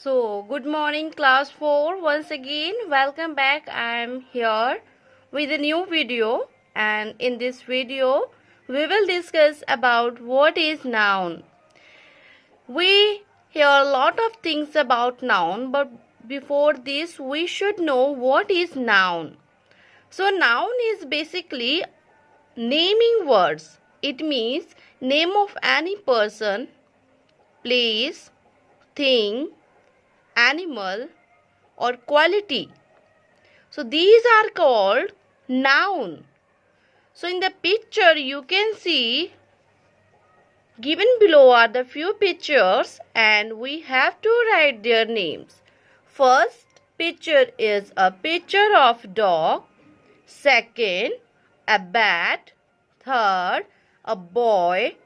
So, good morning, class 4. Once again, welcome back. I am here with a new video, and in this video, we will discuss about what is noun. We hear a lot of things about noun, but before this, we should know what is noun. So, noun is basically naming words. It means name of any person, place, thing, animal, or quality. So these are called noun. So in the picture you can see given below are the few pictures and we have to write their names. First picture is a picture of dog. Second, a bat. Third, a boy.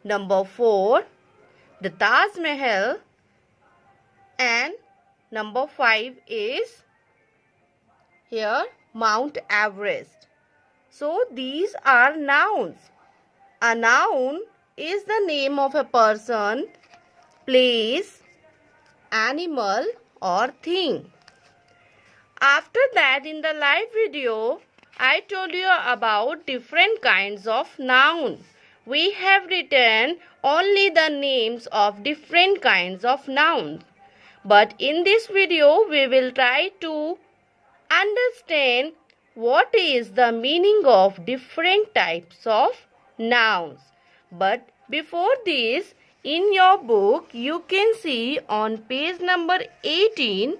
Number 4, the Taj Mahal. And number 5 is here Mount Everest. So these are nouns. A noun is the name of a person, place, animal or thing. After that, in the live video, I told you about different kinds of noun. We have written only the names of different kinds of nouns. But in this video, we will try to understand what is the meaning of different types of nouns. But before this, in your book, you can see on page number 18,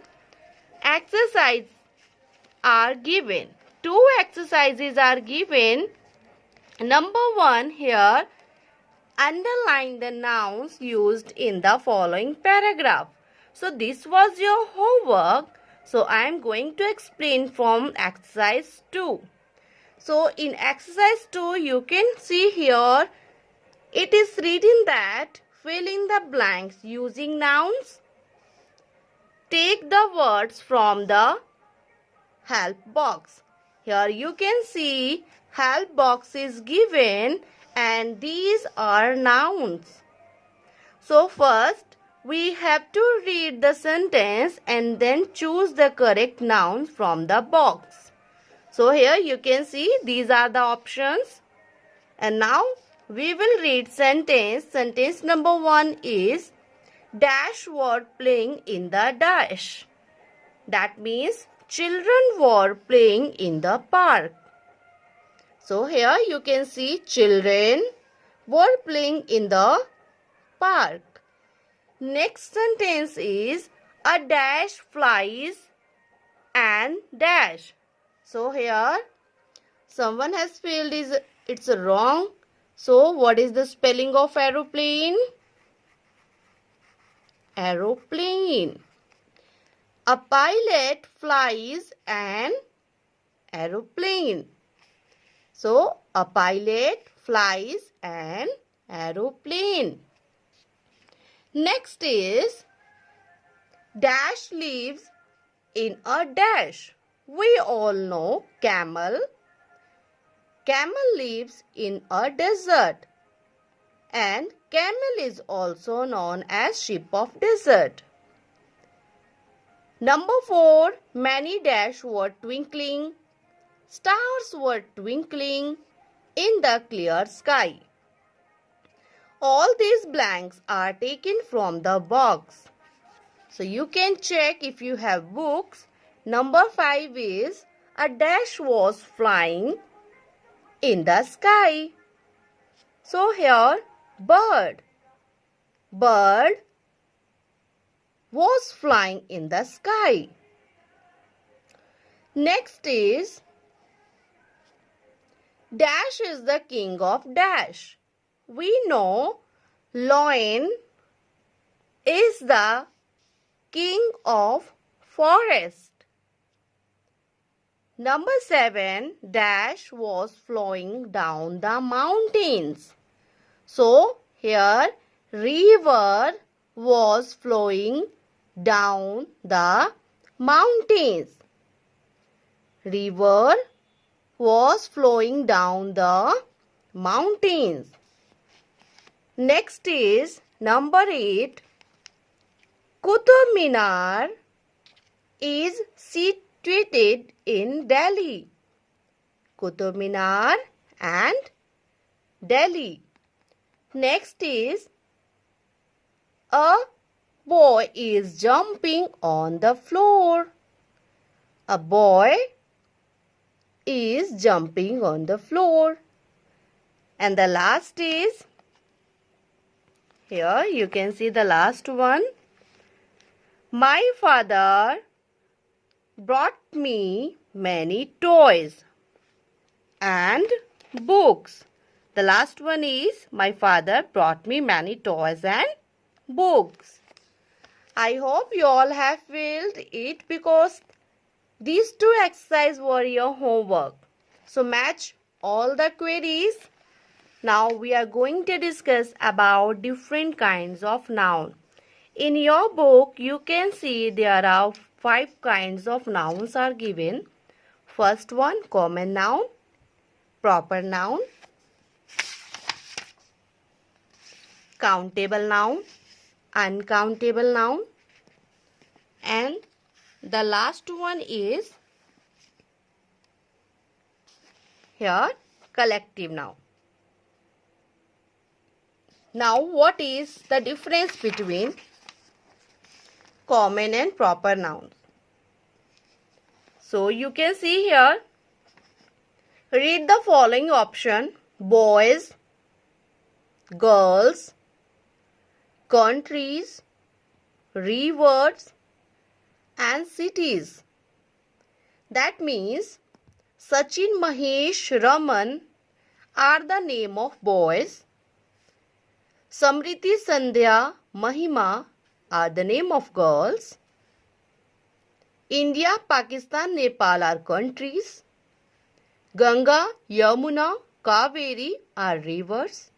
exercises are given. 2 exercises are given. Number 1 here, underline the nouns used in the following paragraph. So this was your homework. So I am going to explain from exercise 2. So in exercise 2 you can see here it is written that fill in the blanks using nouns. Take the words from the help box. Here you can see help box is given and these are nouns. So first we have to read the sentence and then choose the correct noun from the box. So here you can see these are the options. And now we will read sentence. Sentence number 1 is dash were playing in the dash. That means children were playing in the park. So here you can see children were playing in the park. Next sentence is a dash flies and dash. So here someone has spelled it's wrong. So what is the spelling of aeroplane? Aeroplane. A pilot flies an aeroplane. So a pilot flies an aeroplane. Next is dash lives in a dash. We all know camel. Camel lives in a desert. And camel is also known as ship of desert. Number 4, many dash were twinkling. Stars were twinkling in the clear sky. All these blanks are taken from the box. So you can check if you have books. Number 5 is a dash was flying in the sky. So here bird. Bird was flying in the sky. Next is dash is the king of dash. We know lion is the king of forest. Number 7, dash was flowing down the mountains. So here river was flowing down the mountains. River was flowing down the mountains. Next is number 8. Qutub Minar is situated in Delhi. Qutub Minar and Delhi. Next is a boy is jumping on the floor. A boy is jumping on the floor. And the last is, here you can see the last one. My father brought me many toys and books. The last one is, my father brought me many toys and books. I hope you all have filled it because these two exercises were your homework. So match all the queries. Now we are going to discuss about different kinds of noun. In your book you can see there are 5 kinds of nouns are given. First one, common noun, proper noun, countable noun, uncountable noun, and the last one is here collective noun. Now what is the difference between common and proper nouns? So you can see here, read the following option: boys, girls, countries, rivers and cities. That means Sachin, Mahesh, Raman are the name of boys. Samriti, Sandhya, Mahima are the name of girls. India, Pakistan, Nepal are countries. Ganga, Yamuna, Kaveri are rivers.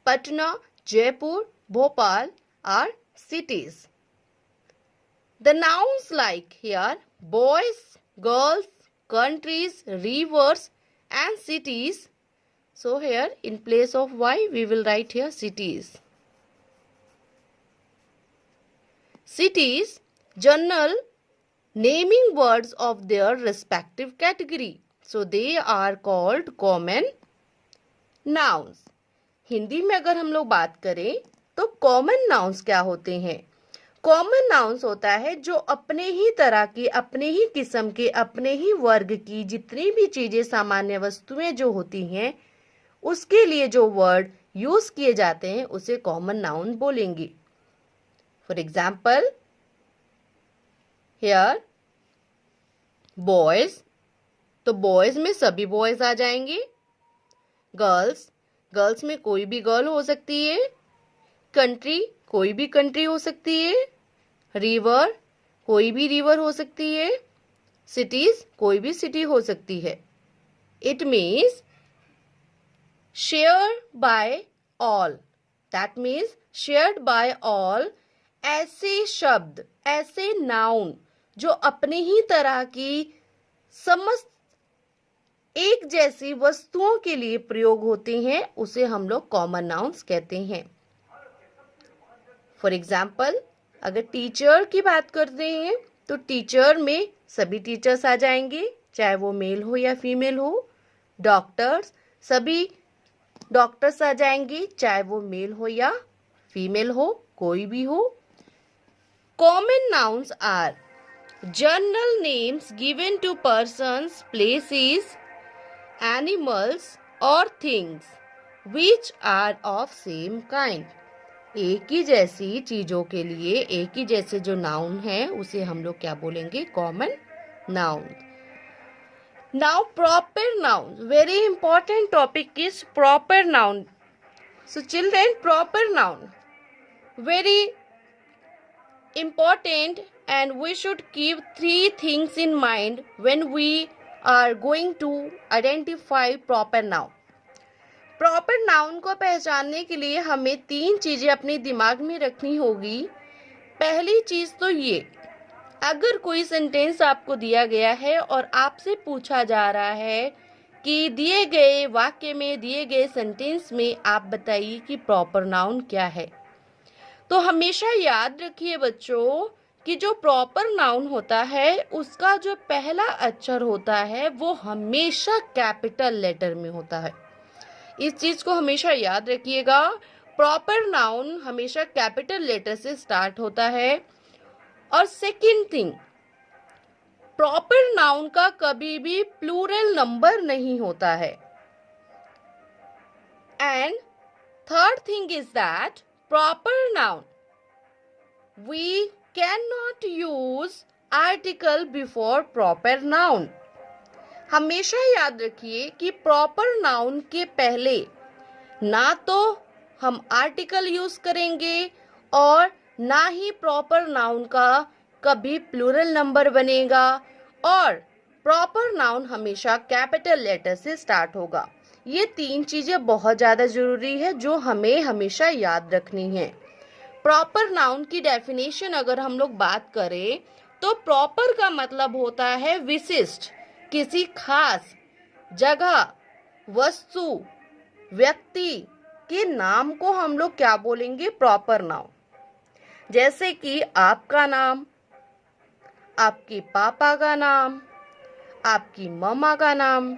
Patna, Jaipur, Bhopal are cities. The nouns like here boys, girls, countries, rivers and cities. So here in place of Y we will write here cities. Cities, general naming words of their respective category. So they are called common nouns. Hindi में अगर हम लोग बात करें तो common nouns क्या होते हैं? कॉमन नाउन्स होता है जो अपने ही तरह की, अपने ही किस्म के, अपने ही वर्ग की जितनी भी चीजें, सामान्य वस्तुएं जो होती हैं उसके लिए जो वर्ड यूज किए जाते हैं उसे कॉमन नाउन बोलेंगे. फॉर एग्जाम्पल हियर बॉयज, तो बॉयज में सभी बॉयज आ जाएंगे. गर्ल्स, गर्ल्स में कोई भी गर्ल हो सकती है. कंट्री, कोई भी कंट्री हो सकती है. रिवर, कोई भी रिवर हो सकती है. सिटीज, कोई भी सिटी हो सकती है. It means share by all. That means shared by all. ऐसे शब्द, ऐसे नाउन जो अपने ही तरह की समस्त एक जैसी वस्तुओं के लिए प्रयोग होते हैं उसे हम लोग कॉमन नाउन्स कहते हैं. फॉर एग्जाम्पल अगर टीचर की बात करते हैं तो टीचर में सभी टीचर्स आ जाएंगे, चाहे वो मेल हो या फीमेल हो. डॉक्टर्स, सभी डॉक्टर्स आ जाएंगे, चाहे वो मेल हो या फीमेल हो, कोई भी हो. Common nouns are general names given to persons, places, animals or things which are of same kind. एक ही जैसी चीजों के लिए एक ही जैसे जो नाउन है उसे हम लोग क्या बोलेंगे? Common noun. Now proper noun, very important topic is proper noun. So children, proper noun very important and we should keep 3 things in mind when we are going to identify proper noun. Proper noun को पहचानने के लिए हमें 3 चीजें अपने दिमाग में रखनी होगी. पहली चीज तो ये, अगर कोई सेंटेंस आपको दिया गया है और आपसे पूछा जा रहा है कि दिए गए वाक्य में, दिए गए सेंटेंस में आप बताइए कि प्रॉपर नाउन क्या है, तो हमेशा याद रखिए बच्चों कि जो प्रॉपर नाउन होता है उसका जो पहला अक्षर होता है वो हमेशा कैपिटल लेटर में होता है। इस चीज को हमेशा याद रखिएगा। प्रॉपर नाउन हमेशा कैपिटल लेटर से स्टार्ट होता है। और सेकंड थिंग, प्रॉपर नाउन का कभी भी प्लूरल नंबर नहीं होता है। And third thing is that proper noun we can not use article before proper noun. हमेशा याद रखिए कि प्रॉपर नाउन के पहले ना तो हम आर्टिकल यूज करेंगे और ना ही प्रॉपर नाउन का कभी प्लूरल नंबर बनेगा, और प्रॉपर नाउन हमेशा कैपिटल लेटर से स्टार्ट होगा। ये तीन चीजें बहुत ज्यादा जरूरी है जो हमें हमेशा याद रखनी है। प्रॉपर नाउन की डेफिनेशन अगर हम लोग बात करें तो प्रॉपर का मतलब होता है विशिष्ट, किसी खास जगह, वस्तु, व्यक्ति के नाम को हम लोग क्या बोलेंगे, प्रॉपर नाउन। जैसे कि आपका नाम, आपके पापा का नाम, आपकी मम्मा का नाम,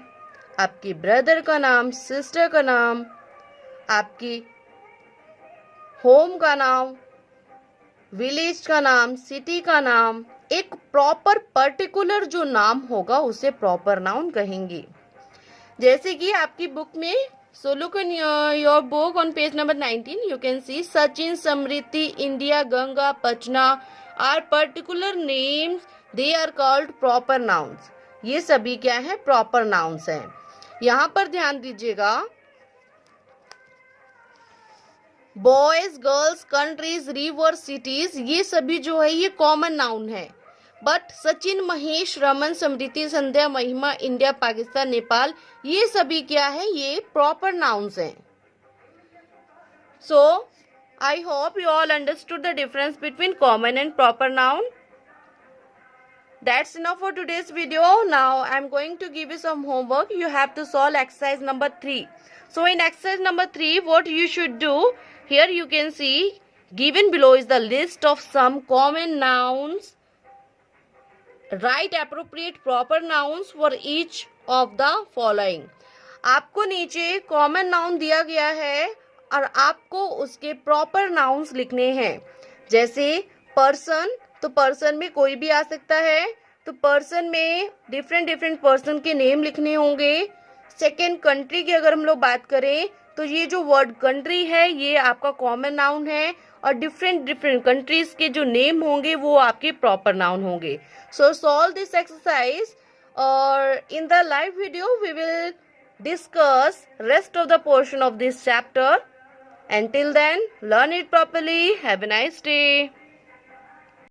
आपके ब्रदर का नाम, सिस्टर का नाम, आपकी होम का नाम, विलेज का नाम, सिटी का नाम। एक प्रॉपर पर्टिकुलर जो नाम होगा उसे प्रॉपर नाउन कहेंगे। जैसे कि आपकी बुक में, so look in your book on page number 19, you can see Sachin, Samriti, India, Ganga, Pachna are particular names, they are called proper nouns। ये सभी क्या है, प्रॉपर नाउन्स हैं। यहाँ पर ध्यान दीजिएगा, boys, girls, countries, river, cities, ये सभी जो है ये कॉमन नाउन है। बट सचिन, महेश, रमन, समृति, संध्या, महिमा, इंडिया, पाकिस्तान, नेपाल, ये सभी क्या है, ये प्रॉपर नाउन्स हैं। So I hope you all understood the difference between common and proper noun. That's enough for today's video. Now I'm going to give you some homework. You have to solve exercise number 3. So in exercise number 3, what you should do, here you can see given below is the list of some common nouns. Write appropriate proper nouns for each of the following. आपको नीचे common noun दिया गया है और आपको उसके proper nouns लिखने हैं। जैसे पर्सन, तो पर्सन में कोई भी आ सकता है, तो पर्सन में डिफरेंट पर्सन के नेम लिखने होंगे। सेकेंड, कंट्री की अगर हम लोग बात करें तो ये जो वर्ड कंट्री है ये आपका कॉमन नाउन है, और डिफरेंट कंट्रीज के जो नेम होंगे वो आपके प्रॉपर नाउन होंगे। सो सॉल्व दिस एक्सरसाइज, और in the live video we will discuss rest of the portion of this chapter. Until then, learn it properly. Have a nice day.